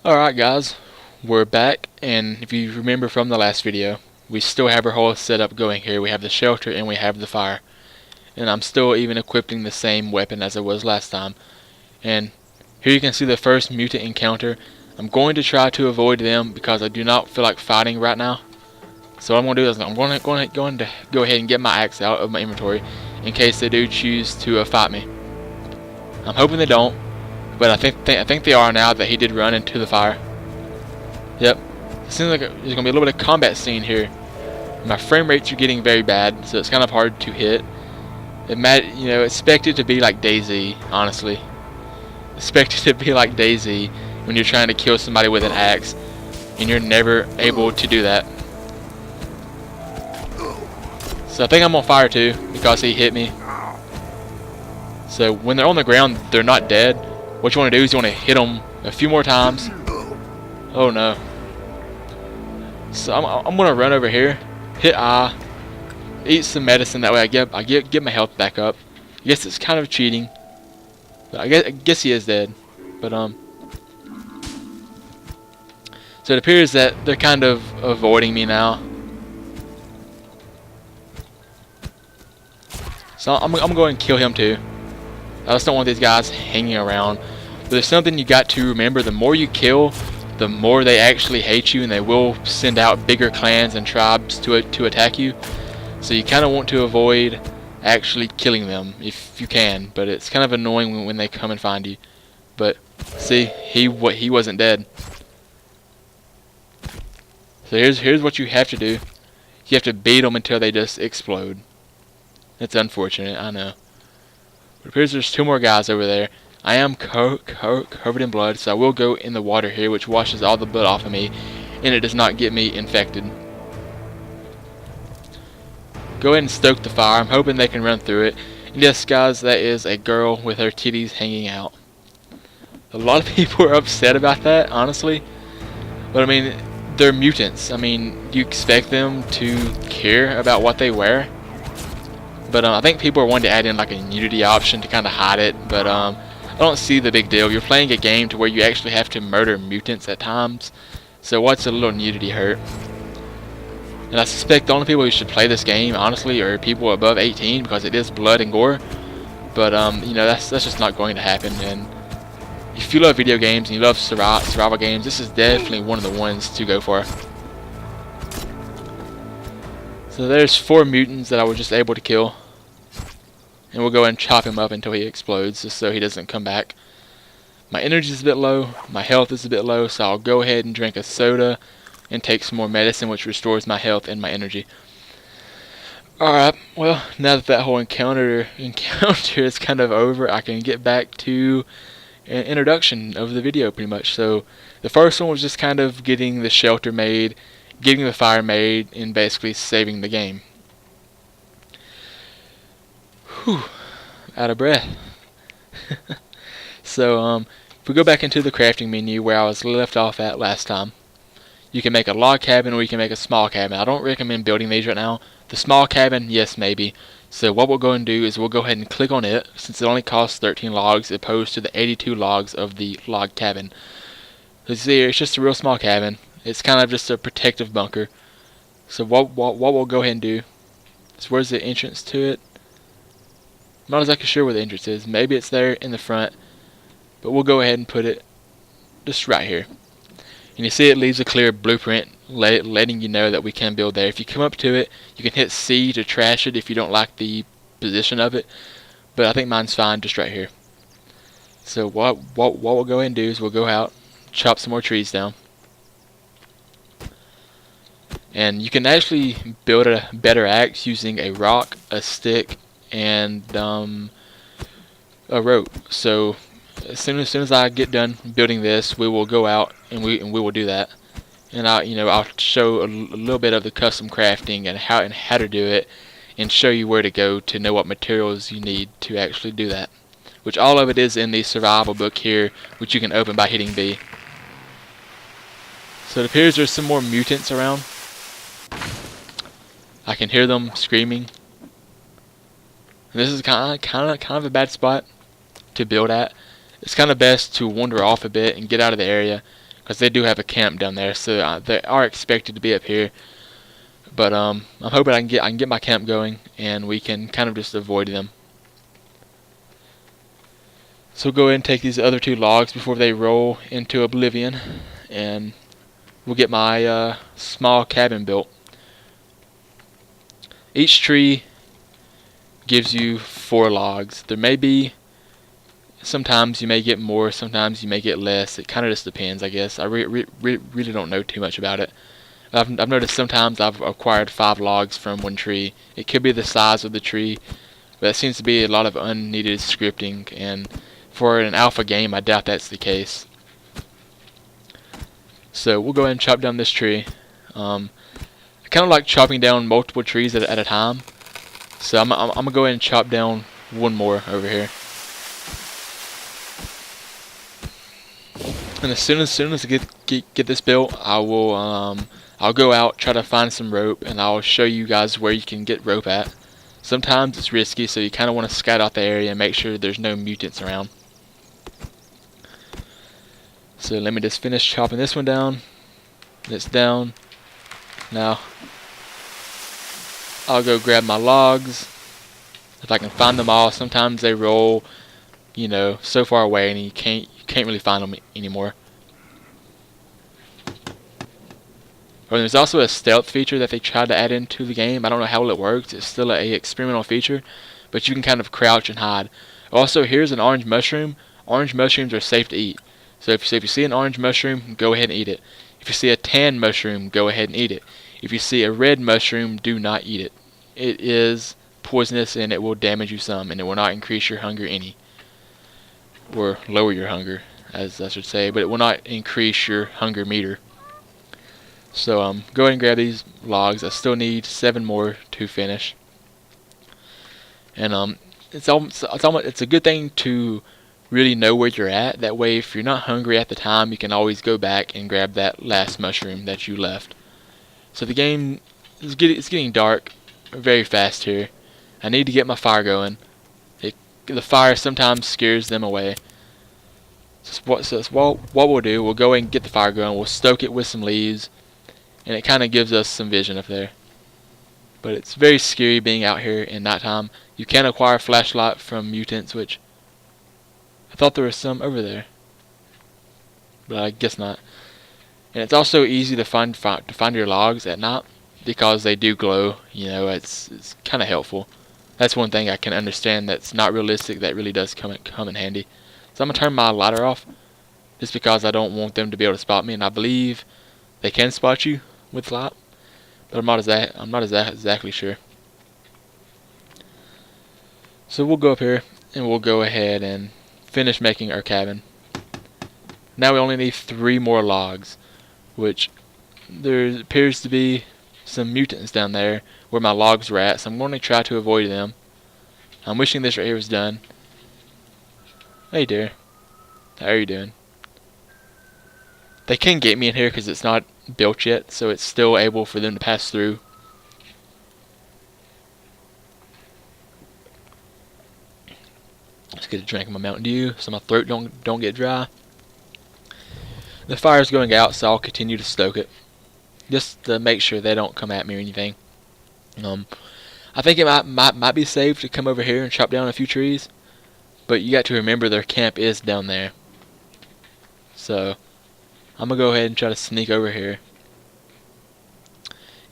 Alright guys, we're back, and if you remember from the last video, we still have our whole setup going here. We have the shelter and we have the fire. And I'm still even equipping the same weapon as I was last time. And here you can see the first mutant encounter. I'm going to try to avoid them because I do not feel like fighting right now. So what I'm going to do is I'm going to go ahead and get my axe out of my inventory in case they do choose to fight me. I'm hoping they don't. But I think they are now that he did run into the fire. Yep. It seems like there's going to be a little bit of combat scene here. My frame rates are getting very bad, so it's kind of hard to hit. Expect it to be like DayZ, honestly. Expect it to be like DayZ when you're trying to kill somebody with an axe, and you're never able to do that. So I think I'm on fire too, because he hit me. So when they're on the ground, they're not dead. What you want to do is you want to hit them a few more times. Oh no. So I'm going to run over here, hit I, eat some medicine, that way I get my health back up. I guess it's kind of cheating. But I guess he is dead. But so it appears that they're kind of avoiding me now. So I'm going to go and kill him too. I just don't want these guys hanging around. But there's something you got to remember: the more you kill, the more they actually hate you, and they will send out bigger clans and tribes to attack you. So you kind of want to avoid actually killing them if you can. But it's kind of annoying when they come and find you. But see, he wasn't dead. So here's what you have to do. You have to beat them until they just explode. It's unfortunate, I know. It appears there's two more guys over there. I am covered in blood, so I will go in the water here, which washes all the blood off of me, and it does not get me infected. Go ahead and stoke the fire. I'm hoping they can run through it. And yes, guys, that is a girl with her titties hanging out. A lot of people are upset about that, honestly. But I mean, they're mutants. I mean, do you expect them to care about what they wear? But I think people are wanting to add in like a nudity option to kind of hide it. But I don't see the big deal. You're playing a game to where you actually have to murder mutants at times. So what's a little nudity hurt? And I suspect the only people who should play this game, honestly, are people above 18 because it is blood and gore. But that's just not going to happen. And if you love video games and you love survival games, this is definitely one of the ones to go for. So there's 4 mutants that I was just able to kill. And we'll go and chop him up until he explodes, just so he doesn't come back. My energy is a bit low, my health is a bit low, so I'll go ahead and drink a soda and take some more medicine, which restores my health and my energy. Alright, well, now that whole encounter is kind of over, I can get back to an introduction of the video pretty much. So the first one was just kind of getting the shelter made, getting the fire made, and basically saving the game. Whew, out of breath. So if we go back into the crafting menu where I was left off at last time, you can make a log cabin or you can make a small cabin. I don't recommend building these right now. The small cabin, yes, maybe. So what we'll go and do is we'll go ahead and click on it, since it only costs 13 logs opposed to the 82 logs of the log cabin. So you see, it's just a real small cabin. It's kind of just a protective bunker. So what we'll go ahead and do is, where's the entrance to it? I'm not exactly sure where the entrance is. Maybe it's there in the front, but we'll go ahead and put it just right here. And you see it leaves a clear blueprint letting you know that we can build there. If you come up to it, you can hit C to trash it if you don't like the position of it, but I think mine's fine just right here. So what we'll go ahead and do is we'll go out, chop some more trees down. And you can actually build a better axe using a rock, a stick, and a rope. So as soon as I get done building this, we will go out and we will do that. And I'll show a little bit of the custom crafting and how to do it, and show you where to go to know what materials you need to actually do that. Which all of it is in the survival book here, which you can open by hitting B. So it appears there's some more mutants around. I can hear them screaming. And this is kind of a bad spot to build at. It's kind of best to wander off a bit and get out of the area, because they do have a camp down there, so they are expected to be up here. But I'm hoping I can get my camp going, and we can kind of just avoid them. So we'll go ahead and take these other 2 logs before they roll into oblivion, and we'll get my small cabin built. Each tree gives you 4 logs. There may be, sometimes you may get more, sometimes you may get less. It kind of just depends, I guess. I really don't know too much about it. I've noticed sometimes I've acquired 5 logs from one tree. It could be the size of the tree, but that seems to be a lot of unneeded scripting, and for an alpha game I doubt that's the case. So we'll go ahead and chop down this tree. I kind of like chopping down multiple trees at a time. So I'm going to go ahead and chop down one more over here. And as soon as I get this built, I will I'll go out, try to find some rope, and I'll show you guys where you can get rope at. Sometimes it's risky, so you kind of want to scout out the area and make sure there's no mutants around. So let me just finish chopping this one down. It's down. Now I'll go grab my logs if I can find them all. Sometimes they roll, you know, so far away, and you can't really find them anymore. Or there's also a stealth feature that they tried to add into the game. I don't know how well it works. It's still a experimental feature, but you can kind of crouch and hide. Also, here's an orange mushroom. Orange mushrooms are safe to eat. So if you see an orange mushroom, go ahead and eat it. If you see a tan mushroom, go ahead and eat it. If you see a red mushroom, do not eat it. It is poisonous, and it will damage you some, and it will not increase your hunger any. Or lower your hunger, as I should say, but it will not increase your hunger meter. So go ahead and grab these logs. I still need 7 more to finish. And it's a good thing to really know where you're at. That way, if you're not hungry at the time, you can always go back and grab that last mushroom that you left. So the game is getting dark very fast here. I need to get my fire going. The fire sometimes scares them away. So what we'll do, we'll go and get the fire going. We'll stoke it with some leaves, and it kind of gives us some vision up there. But it's very scary being out here in nighttime. You can acquire a flashlight from mutants, which I thought there was some over there, but I guess not. And it's also easy to find your logs at night because they do glow. You know, it's kind of helpful. That's one thing I can understand that's not realistic. That really does come in handy. So I'm gonna turn my lighter off just because I don't want them to be able to spot me, and I believe they can spot you with light, but I'm not exactly sure. So we'll go up here and we'll go ahead and finish making our cabin. Now we only need 3 more logs, which there appears to be some mutants down there where my logs were at, so I'm going to try to avoid them. I'm wishing this right here was done. Hey dear, how are you doing? They can get me in here because it's not built yet, so it's still able for them to pass through. Let's get a drink of my Mountain Dew so my throat don't get dry. The fire's going out, so I'll continue to stoke it, just to make sure they don't come at me or anything. I think it might be safe to come over here and chop down a few trees, but you got to remember their camp is down there. So I'm gonna go ahead and try to sneak over here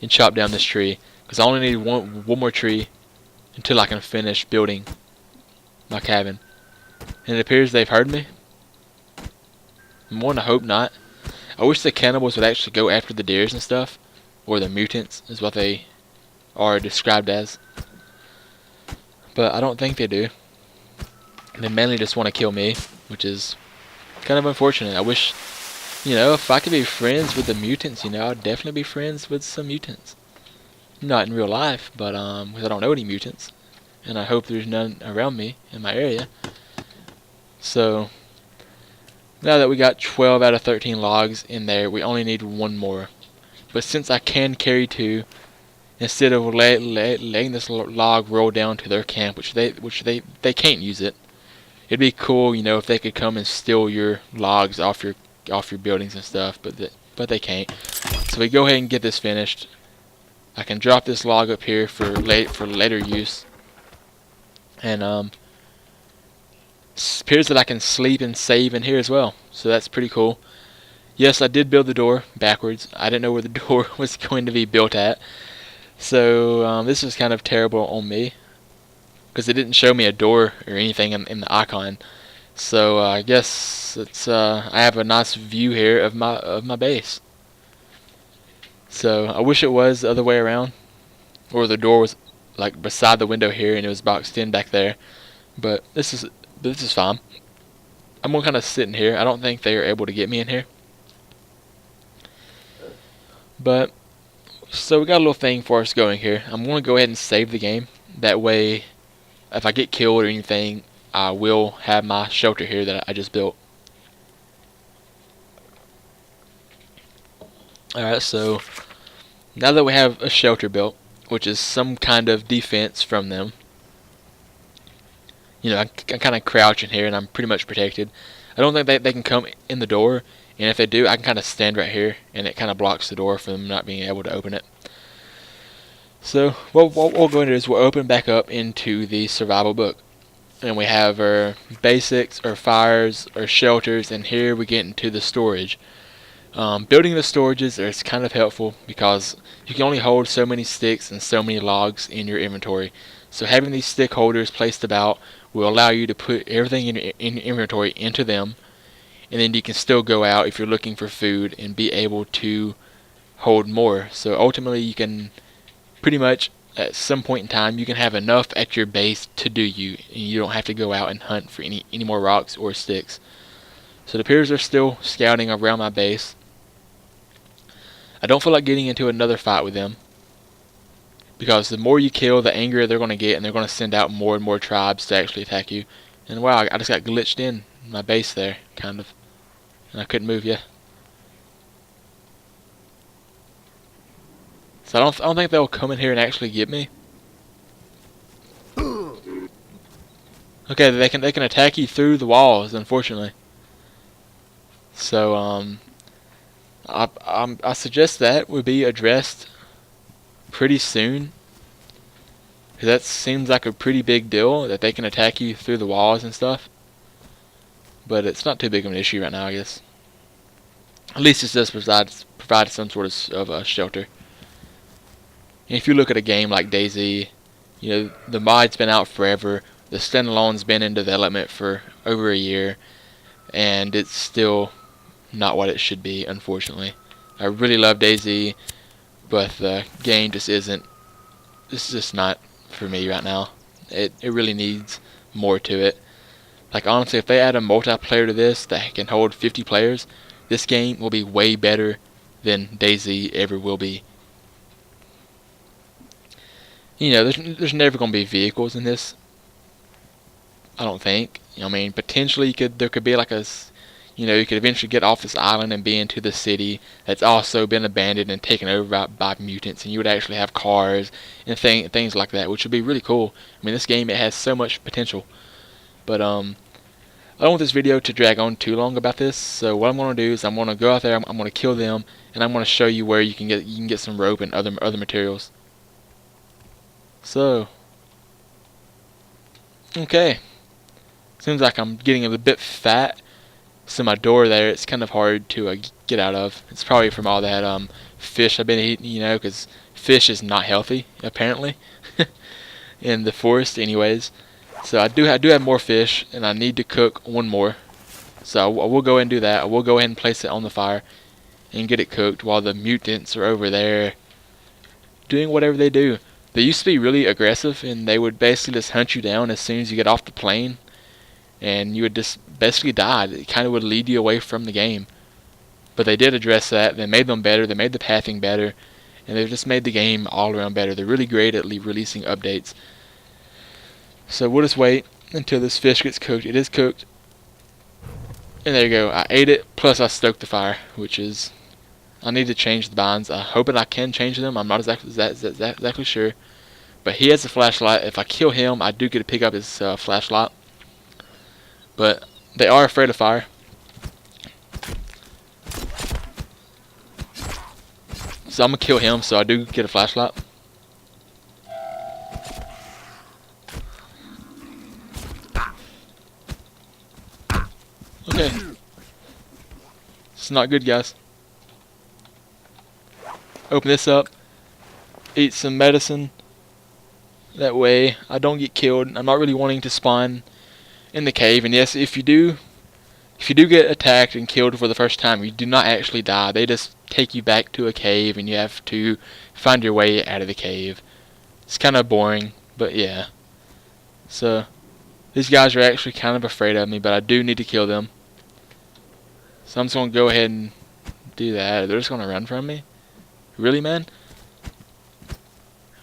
and chop down this tree, because I only need one more tree until I can finish building my cabin. And it appears they've heard me. I'm going to hope not. I wish the cannibals would actually go after the deers and stuff, or the mutants is what they are described as, but I don't think they do. They mainly just want to kill me, which is kind of unfortunate. I wish, you know, if I could be friends with the mutants, you know, I'd definitely be friends with some mutants. Not in real life, but because I don't know any mutants, and I hope there's none around me in my area. So now that we got 12 out of 13 logs in there, we only need 1 more. But since I can carry 2, instead of letting this log roll down to their camp, which they can't use it, it'd be cool, you know, if they could come and steal your logs off your off your buildings and stuff, but they can't. So we go ahead and get this finished. I can drop this log up here for later use, and it appears that I can sleep and save in here as well. So that's pretty cool. Yes, I did build the door backwards. I didn't know where the door was going to be built at. So this was kind of terrible on me, because it didn't show me a door or anything in the icon. So I guess it's I have a nice view here of my base. So I wish it was the other way around, or the door was like beside the window here and it was boxed in back there. But this is fine. I'm gonna kind of sit in here. I don't think they are able to get me in here. But so we got a little thing for us going here. I'm gonna go ahead and save the game. That way, if I get killed or anything, I will have my shelter here that I just built. Alright, so now that we have a shelter built, which is some kind of defense from them, you know, I kind of crouch in here and I'm pretty much protected. I don't think they can come in the door, and if they do, I can kind of stand right here and it kind of blocks the door from them not being able to open it. So what we'll go into is we'll open back up into the survival book. And we have our basics, our fires, our shelters, and here we get into the storage. Building the storages is kind of helpful because you can only hold so many sticks and so many logs in your inventory. So having these stick holders placed about will allow you to put everything in your inventory into them, and then you can still go out if you're looking for food and be able to hold more. So ultimately you can pretty much at some point in time you can have enough at your base to do you, and you don't have to go out and hunt for any more rocks or sticks. So it appears they're still scouting around my base. I don't feel like getting into another fight with them, because the more you kill, the angrier they're going to get, and they're going to send out more and more tribes to actually attack you. And wow, I just got glitched in my base there, kind of, and I couldn't move yet. So I don't think they'll come in here and actually get me. Okay, they can attack you through the walls, unfortunately. So I suggest that would be addressed pretty soon, because that seems like a pretty big deal that they can attack you through the walls and stuff. But it's not too big of an issue right now, I guess. At least it does provide some sort of a shelter. And if you look at a game like DayZ, you know, the mod's been out forever. The standalone's been in development for over a year, and it's still not what it should be, unfortunately. I really love DayZ, but the game just isn't. This is just not for me right now. It really needs more to it. Like honestly, if they add a multiplayer to this that can hold 50 players, this game will be way better than DayZ ever will be. You know, there's never going to be vehicles in this, I don't think. You know, I mean, potentially there could be like a, you know, you could eventually get off this island and be into the city that's also been abandoned and taken over by mutants, and you would actually have cars and things like that, which would be really cool. I mean, this game, it has so much potential. But I don't want this video to drag on too long about this, so what I'm going to do is I'm going to go out there, I'm going to kill them, and I'm going to show you where you can get some rope and other materials. So, okay, seems like I'm getting a bit fat, so my door there, it's kind of hard to get out of. It's probably from all that fish I've been eating, you know, because fish is not healthy, apparently, in the forest anyways. So I do have more fish, and I need to cook one more. So I will go ahead and do that. I will go ahead and place it on the fire and get it cooked while the mutants are over there doing whatever they do. They used to be really aggressive, and they would basically just hunt you down as soon as you get off the plane, and you would just basically die. It kind of would lead you away from the game. But they did address that. They made them better. They made the pathing better, and they've just made the game all around better. They're really great at releasing updates. So we'll just wait until this fish gets cooked. It is cooked. And there you go. I ate it, plus I stoked the fire, which is... I need to change the binds. I hope that I can change them. I'm not exactly sure. But he has a flashlight. If I kill him, I do get to pick up his flashlight. But they are afraid of fire. So I'm gonna kill him so I do get a flashlight. Okay. It's not good, guys. Open this up. Eat some medicine. That way I don't get killed. I'm not really wanting to spawn in the cave. And yes, if you do get attacked and killed for the first time, you do not actually die. They just take you back to a cave and you have to find your way out of the cave. It's kind of boring, but yeah. So these guys are actually kind of afraid of me, but I do need to kill them. So I'm just going to go ahead and do that. They're just going to run from me? Really, man?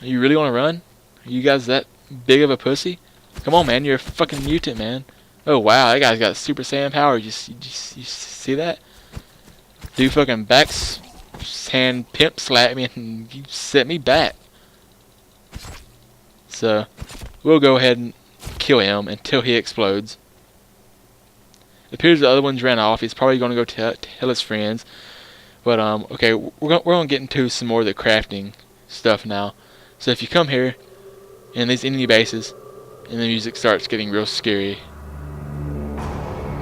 You really want to run? Are you guys that big of a pussy? Come on, man. You're a fucking mutant, man. Oh, wow. That guy's got Super Saiyan power. You see that? Dude fucking hand pimp slapped me and you set me back. So we'll go ahead and kill him until he explodes. It appears the other ones ran off. He's probably going to go tell his friends. But okay, we're gonna get into some more of the crafting stuff now. So if you come here in these enemy bases, and the music starts getting real scary,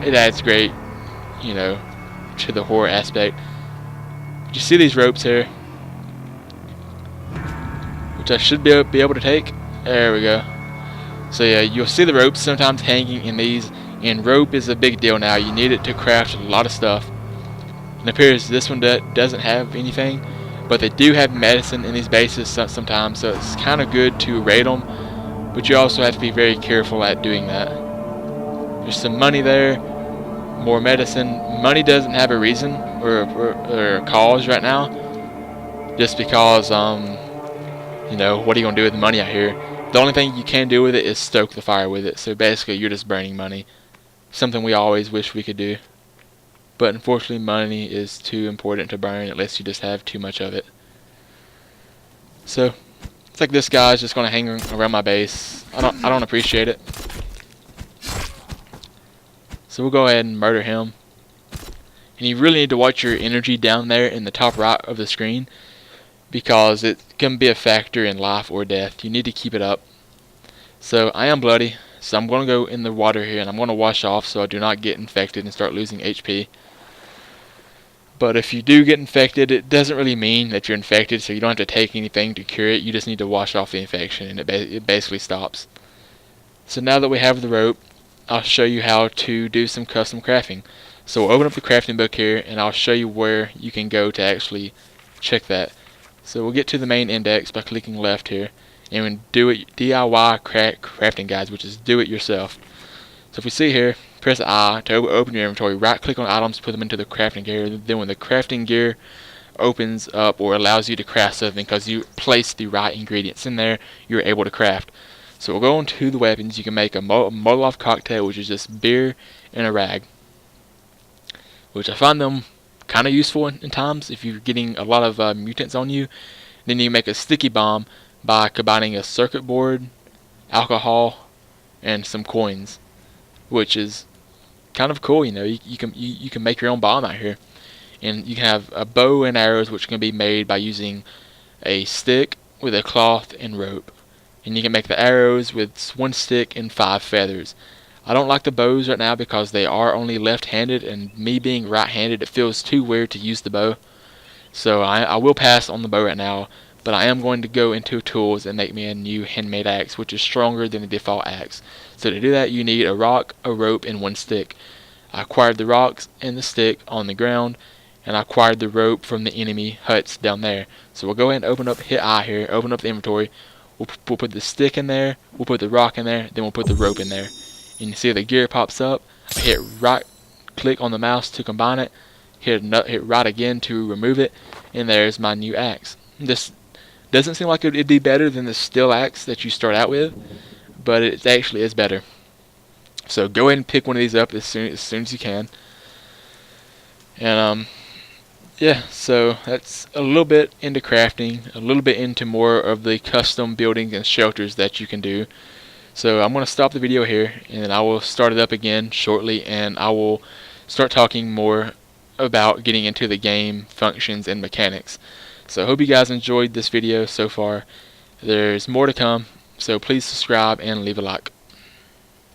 it adds great, you know, to the horror aspect. You see these ropes here, which I should be able to take. There we go. So yeah, you'll see the ropes sometimes hanging in these, and rope is a big deal now. You need it to craft a lot of stuff. And it appears this one doesn't have anything, but they do have medicine in these bases sometimes, so it's kind of good to raid them, but you also have to be very careful at doing that. There's some money there, more medicine. Money doesn't have a reason or a cause right now, just because you know, what are you gonna do with money out here? The only thing you can do with it is stoke the fire with it. So basically you're just burning money, something we always wish we could do, but unfortunately money is too important to burn unless you just have too much of it. So it's like this guy's just gonna hang around my base. I don't appreciate it. So we'll go ahead and murder him. And you really need to watch your energy down there in the top right of the screen, because it can be a factor in life or death. You need to keep it up. So I am bloody, so I'm going to go in the water here and I'm going to wash off so I do not get infected and start losing HP. But if you do get infected, it doesn't really mean that you're infected, so you don't have to take anything to cure it. You just need to wash off the infection and it basically stops. So now that we have the rope, I'll show you how to do some custom crafting. So we'll open up the crafting book here and I'll show you where you can go to actually check that. So we'll get to the main index by clicking left here, and we'll do it DIY crafting guides, which is do it yourself. So if we see here, press I to open your inventory, right click on items, put them into the crafting gear. Then when the crafting gear opens up or allows you to craft something because you place the right ingredients in there, you're able to craft. So we'll go into the weapons. You can make a Molotov cocktail, which is just beer and a rag, which I find them kind of useful in times if you're getting a lot of mutants on you. Then you make a sticky bomb by combining a circuit board, alcohol, and some coins, which is kind of cool. You know, you can make your own bomb out here, and you can have a bow and arrows, which can be made by using a stick with a cloth and rope, and you can make the arrows with one stick and 5 feathers. I don't like the bows right now because they are only left-handed, and me being right-handed, it feels too weird to use the bow. So I will pass on the bow right now, but I am going to go into tools and make me a new handmade axe, which is stronger than the default axe. So to do that, you need a rock, a rope, and 1 stick. I acquired the rocks and the stick on the ground, and I acquired the rope from the enemy huts down there. So we'll go ahead and open up, hit I here, open up the inventory. We'll put the stick in there, we'll put the rock in there, then we'll put the rope in there. And you see the gear pops up. I hit right click on the mouse to combine it, hit right again to remove it, and there's my new axe. This doesn't seem like it'd be better than the steel axe that you start out with, but it actually is better. So go ahead and pick one of these up as soon as you can. And yeah, so that's a little bit into crafting, a little bit into more of the custom buildings and shelters that you can do. So I'm going to stop the video here, and I will start it up again shortly, and I will start talking more about getting into the game functions and mechanics. So I hope you guys enjoyed this video so far. There's more to come, so please subscribe and leave a like.